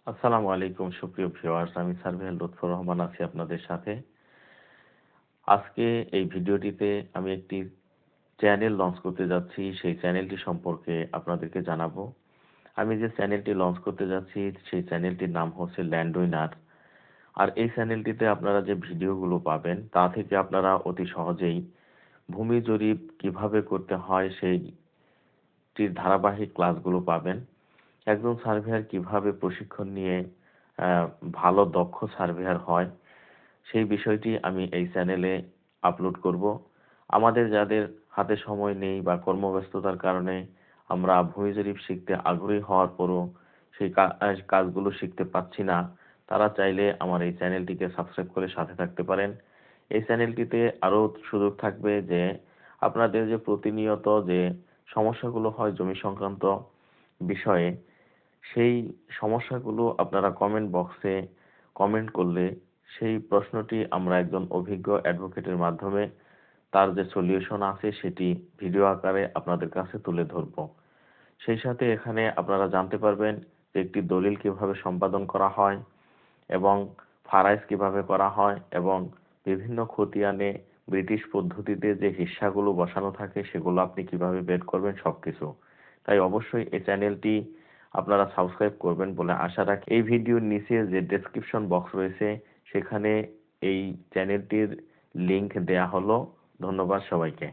আসসালামু আলাইকুম সুপ্রিয় ভিউয়ার্স, আমি সার্ভেয়ার লুৎফর রহমান আছি আপনাদের সাথে। আজকে এই ভিডিওটিতে আমি একটি চ্যানেল লঞ্চ করতে যাচ্ছি, সেই চ্যানেলটি সম্পর্কে আপনাদেরকে জানাবো। আমি যে চ্যানেলটি লঞ্চ করতে যাচ্ছি সেই চ্যানেলটির নাম হচ্ছে ল্যান্ডউইনার। আর এই চ্যানেলটিতে আপনারা যে ভিডিওগুলো পাবেন তা থেকে আপনারা অতি সহজেই ভূমি জরিপ কিভাবে করতে হয় সেইটির ধারাবাহিক ক্লাসগুলো পাবেন। একজন সার্ভেয়ার কিভাবে প্রশিক্ষণ নিয়ে আহ, ভালো দক্ষ সার্ভেয়ার হয় সেই বিষয়টি আমি এই চ্যানেলে আপলোড করব। আমাদের যাদের হাতে সময় নেই বা কর্মব্যস্ততার কারণে আমরা ভূমি জরিপ শিখতে আগ্রহী হওয়ার পরও সেই কাজগুলো শিখতে পাচ্ছি না, তারা চাইলে আমার এই চ্যানেলটিকে সাবস্ক্রাইব করে সাথে থাকতে পারেন। এই চ্যানেলটিতে আরও সুযোগ থাকবে যে আপনাদের যে প্রতিনিয়ত যে সমস্যাগুলো হয় জমি সংক্রান্ত বিষয়ে, সেই সমস্যাগুলো আপনারা কমেন্ট বক্সে কমেন্ট করলে সেই প্রশ্নটি আমরা একজন অভিজ্ঞ অ্যাডভোকেটের মাধ্যমে তার যে সলিউশন আছে সেটি ভিডিও আকারে আপনাদের কাছে তুলে ধরব। সেই সাথে এখানে আপনারা জানতে পারবেন যে একটি দলিল কিভাবে সম্পাদন করা হয় এবং ফারাইজ কিভাবে করা হয় এবং বিভিন্ন খতিয়ানে ব্রিটিশ পদ্ধতিতে যে হিস্সাগুলো বসানো থাকে সেগুলো আপনি কিভাবে বের করবেন সবকিছু। তাই অবশ্যই এই চ্যানেলটি আপনারা সাবস্ক্রাইব করবেন বলে আশা রাখি। এই ভিডিওর নিচে যে ডেসক্রিপশন বক্স রয়েছে সেখানে এই চ্যানেলটির লিংক দেয়া হলো। ধন্যবাদ সবাইকে।